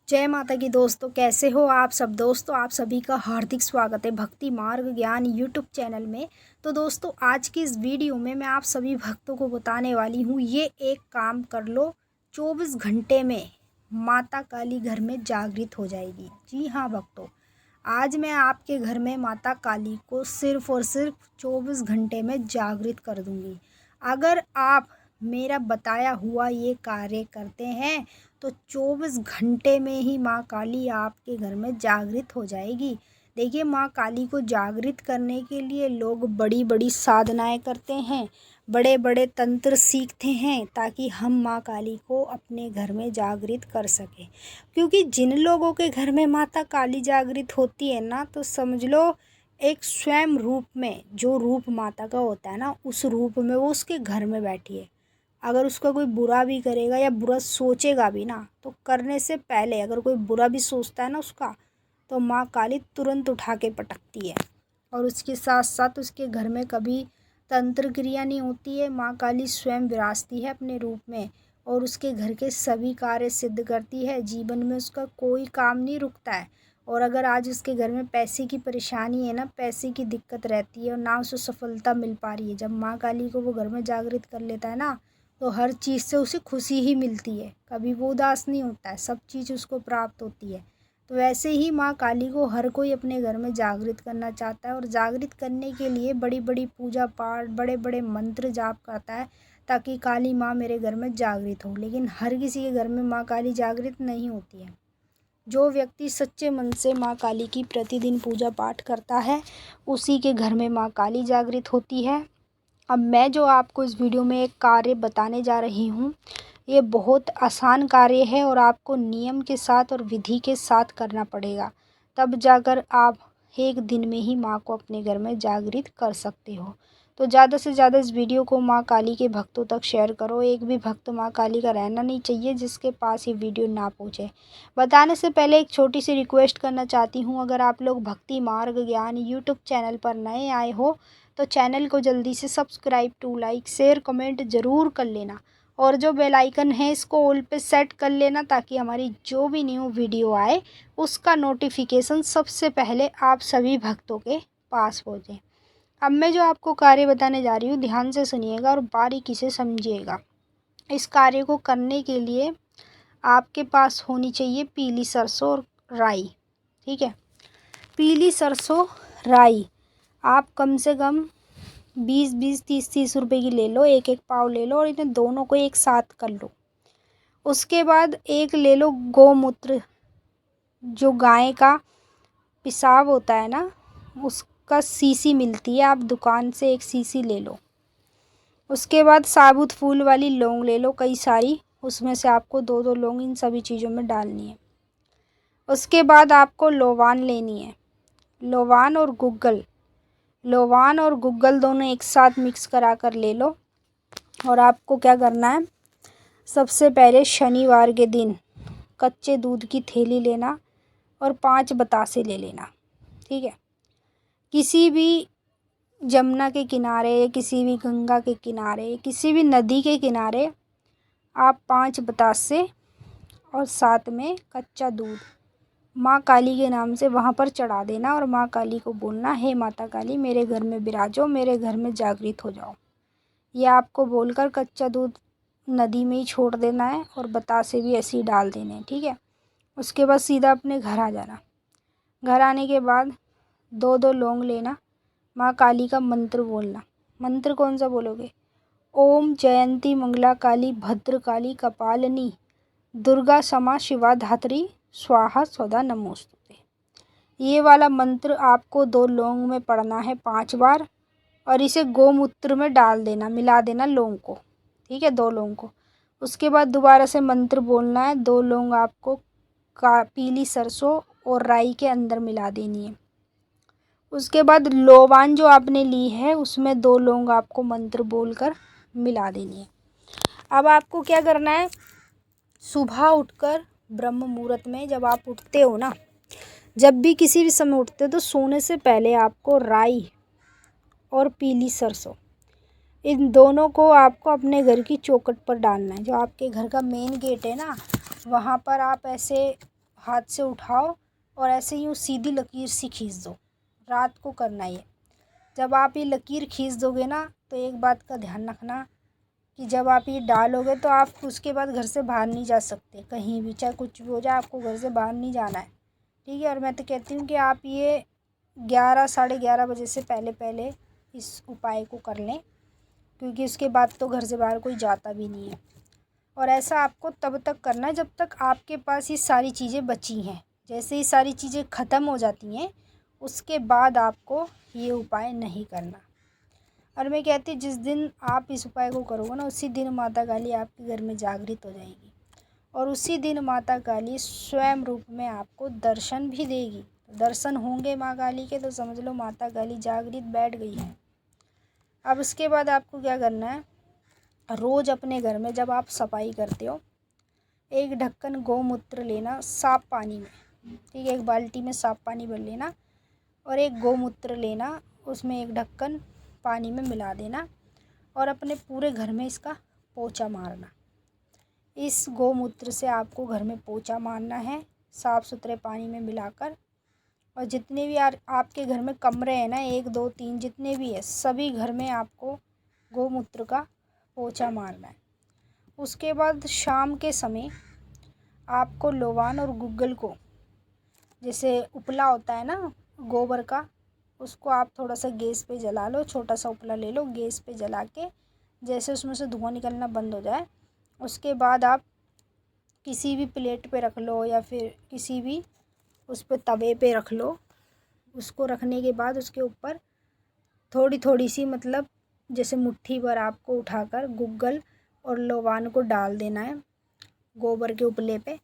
जय माता की दोस्तों, कैसे हो आप सब। दोस्तों आप सभी का हार्दिक स्वागत है भक्ति मार्ग ज्ञान यूट्यूब चैनल में। तो दोस्तों आज की इस वीडियो में मैं आप सभी भक्तों को बताने वाली हूँ, ये एक काम कर लो, 24 घंटे में माता काली घर में जागृत हो जाएगी। जी हाँ भक्तों, आज मैं आपके घर में माता काली को सिर्फ और सिर्फ 24 घंटे में जागृत कर दूँगी। अगर आप मेरा बताया हुआ ये कार्य करते हैं तो 24 घंटे में ही माँ काली आपके घर में जागृत हो जाएगी। देखिए, माँ काली को जागृत करने के लिए लोग बड़ी बड़ी साधनाएं करते हैं, बड़े बड़े तंत्र सीखते हैं ताकि हम माँ काली को अपने घर में जागृत कर सकें। क्योंकि जिन लोगों के घर में माता काली जागृत होती है ना, तो समझ लो एक स्वयं रूप में, जो रूप माता का होता है ना, उस रूप में वो उसके घर में बैठी है। अगर उसका कोई बुरा भी करेगा या बुरा सोचेगा भी ना, तो करने से पहले अगर कोई बुरा भी सोचता है ना उसका, तो माँ काली तुरंत उठा के पटकती है। और उसके साथ साथ उसके घर में कभी तंत्र क्रिया नहीं होती है। माँ काली स्वयं विराजती है अपने रूप में और उसके घर के सभी कार्य सिद्ध करती है। जीवन में उसका कोई काम नहीं रुकता है। और अगर आज उसके घर में पैसे की परेशानी है ना, पैसे की दिक्कत रहती है और ना उसे सफलता मिल पा रही है, जब माँ काली को वो घर में जागृत कर लेता है ना, तो हर चीज़ से उसे खुशी ही मिलती है। कभी वो उदास नहीं होता है, सब चीज़ उसको प्राप्त होती है। तो वैसे ही माँ काली को हर कोई अपने घर में जागृत करना चाहता है और जागृत करने के लिए बड़ी बड़ी पूजा पाठ, बड़े बड़े मंत्र जाप करता है ताकि काली माँ मेरे घर में जागृत हो। लेकिन हर किसी के घर में माँ काली जागृत नहीं होती है। जो व्यक्ति सच्चे मन से माँ काली की प्रतिदिन पूजा पाठ करता है, उसी के घर में माँ काली जागृत होती है। अब मैं जो आपको इस वीडियो में एक कार्य बताने जा रही हूँ, ये बहुत आसान कार्य है और आपको नियम के साथ और विधि के साथ करना पड़ेगा। तब जाकर आप एक दिन में ही माँ को अपने घर में जागृत कर सकते हो। तो ज़्यादा से ज़्यादा इस वीडियो को माँ काली के भक्तों तक शेयर करो। एक भी भक्त माँ काली का रहना नहीं चाहिए जिसके पास ये वीडियो ना पहुँचे। बताने से पहले एक छोटी सी रिक्वेस्ट करना चाहती हूँ, अगर आप लोग भक्ति मार्ग ज्ञान यूट्यूब चैनल पर नए आए हो तो चैनल को जल्दी से subscribe to like share comment ज़रूर कर लेना और जो बेल आइकन है इसको ऑल पे सेट कर लेना ताकि हमारी जो भी न्यू वीडियो आए उसका नोटिफिकेशन सबसे पहले आप सभी भक्तों के पास पहुँचे। अब मैं जो आपको कार्य बताने जा रही हूँ, ध्यान से सुनिएगा और बारीकी से समझिएगा। इस कार्य को करने के लिए आपके पास होनी चाहिए पीली सरसों और राई। ठीक है, पीली सरसों राई आप कम से कम 20-20 30-30 रुपए की ले लो, एक एक पाव ले लो और इन्हें दोनों को एक साथ कर लो। उसके बाद एक ले लो गौमूत्र, जो गाय का पेशाब होता है ना, उसका सीसी मिलती है, आप दुकान से एक सीसी ले लो। उसके बाद साबुत फूल वाली लौंग ले लो कई सारी, उसमें से आपको 2-2 लौंग इन सभी चीज़ों में डालनी है। उसके बाद आपको लोवान लेनी है, लोवान और गुग्गल, लोवान और गुग्गल दोनों एक साथ मिक्स करा कर ले लो। और आपको क्या करना है, सबसे पहले शनिवार के दिन कच्चे दूध की थैली लेना और 5 बतासे ले लेना। ठीक है, किसी भी जमुना के किनारे, किसी भी गंगा के किनारे, किसी भी नदी के किनारे आप 5 बतासे और साथ में कच्चा दूध माँ काली के नाम से वहाँ पर चढ़ा देना और माँ काली को बोलना, हे माता काली मेरे घर में विराजो, मेरे घर में जागृत हो जाओ। ये आपको बोलकर कच्चा दूध नदी में ही छोड़ देना है और बतासे भी ऐसे ही डाल देने हैं। ठीक है, उसके बाद सीधा अपने घर आ जाना। घर आने के बाद 2-2 लौंग लेना, माँ काली का मंत्र बोलना। मंत्र कौन सा बोलोगे, ओम जयंती मंगला काली भद्र काली कपालिनी दुर्गा क्षमा शिवा धात्री स्वाहा स्वधा नमोस्तुते। ये वाला मंत्र आपको 2 लौंग में पढ़ना है 5 बार और इसे गोमूत्र में डाल देना, मिला देना लौंग को। ठीक है, 2 लौंग को। उसके बाद दोबारा से मंत्र बोलना है, 2 लौंग आपको पीली सरसों और राई के अंदर मिला देनी है। उसके बाद लोवान जो आपने ली है उसमें 2 लौंग आपको मंत्र बोलकर मिला देनी है। अब आपको क्या करना है, सुबह उठकर ब्रह्म मुहूर्त में जब आप उठते हो ना, जब भी किसी भी समय उठते हो तो सोने से पहले आपको राई और पीली सरसों, इन दोनों को आपको अपने घर की चौखट पर डालना है। जो आपके घर का मेन गेट है ना, वहाँ पर आप ऐसे हाथ से उठाओ और ऐसे यूँ सीधी लकीर सी खींच दो। रात को करना ये। जब आप ये लकीर खींच दोगे ना तो एक बात का ध्यान रखना कि जब आप ये डालोगे तो आप उसके बाद घर से बाहर नहीं जा सकते, कहीं भी चाहे कुछ भी हो जाए आपको घर से बाहर नहीं जाना है, ठीक है। और मैं तो कहती हूँ कि आप ये 11 साढ़े 11 बजे से पहले पहले इस उपाय को कर लें, क्योंकि उसके बाद तो घर से बाहर कोई जाता भी नहीं है। और ऐसा आपको तब तक करना है जब तक आपके पास ये सारी चीज़ें बची हैं। जैसे ही सारी चीज़ें ख़त्म हो जाती हैं उसके बाद आपको ये उपाय नहीं करना। और मैं कहती जिस दिन आप इस उपाय को करोगे ना उसी दिन माता काली आपके घर में जागृत हो जाएगी और उसी दिन माता काली स्वयं रूप में आपको दर्शन भी देगी। दर्शन होंगे माँ काली के तो समझ लो माता काली जागृत बैठ गई है। अब उसके बाद आपको क्या करना है, रोज़ अपने घर में जब आप सफाई करते हो एक ढक्कन गौमूत्र लेना साफ पानी में, ठीक है। एक बाल्टी में साफ पानी भर लेना और एक गौमूत्र लेना, उसमें एक ढक्कन पानी में मिला देना और अपने पूरे घर में इसका पोंछा मारना। इस गौमूत्र से आपको घर में पोंछा मारना है साफ़ सुथरे पानी में मिलाकर। और जितने भी आपके घर में कमरे हैं ना, 1 2 3 जितने भी है, सभी घर में आपको गौमूत्र का पोंछा मारना है। उसके बाद शाम के समय आपको लोबान और गुग्गल को, जैसे उपला होता है ना गोबर का, उसको आप थोड़ा सा गैस पे जला लो, छोटा सा उपला ले लो, गैस पे जला के जैसे उसमें से धुआं निकलना बंद हो जाए उसके बाद आप किसी भी प्लेट पे रख लो या फिर किसी भी उस पे तवे पे रख लो। उसको रखने के बाद उसके ऊपर थोड़ी थोड़ी सी, मतलब जैसे मुट्ठी भर आपको उठाकर गुग्गल और लोबान को डाल देना है गोबर के उपले पे।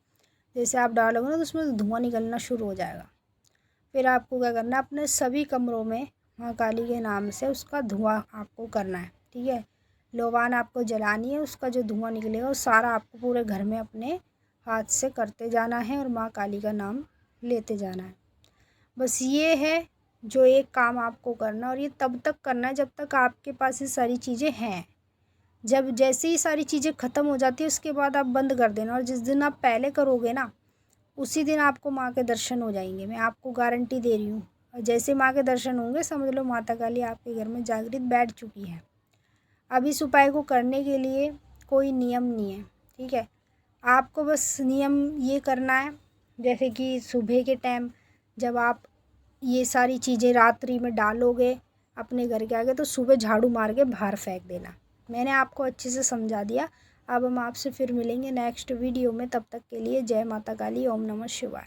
जैसे आप डालोगे ना तो उसमें से धुआं निकलना शुरू हो जाएगा। फिर आपको क्या करना है, अपने सभी कमरों में माँ काली के नाम से उसका धुआं आपको करना है, ठीक है। लोबान आपको जलानी है, उसका जो धुआं निकलेगा वो सारा आपको पूरे घर में अपने हाथ से करते जाना है और माँ काली का नाम लेते जाना है। बस ये है जो एक काम आपको करना, और ये तब तक करना है जब तक आपके पास ये सारी चीज़ें हैं। जब जैसे ही सारी चीज़ें ख़त्म हो जाती है उसके बाद आप बंद कर देना। और जिस दिन आप पहले करोगे ना उसी दिन आपको माँ के दर्शन हो जाएंगे, मैं आपको गारंटी दे रही हूँ। और जैसे माँ के दर्शन होंगे समझ लो माता काली आपके घर में जागृत बैठ चुकी है। अब इस उपाय को करने के लिए कोई नियम नहीं है, ठीक है। आपको बस नियम ये करना है, जैसे कि सुबह के टाइम जब आप ये सारी चीज़ें रात्रि में डालोगे अपने घर के आगे तो सुबह झाड़ू मार के बाहर फेंक देना। मैंने आपको अच्छे से समझा दिया। अब हम आपसे फिर मिलेंगे नेक्स्ट वीडियो में, तब तक के लिए जय माता काली, ओम नमः शिवाय।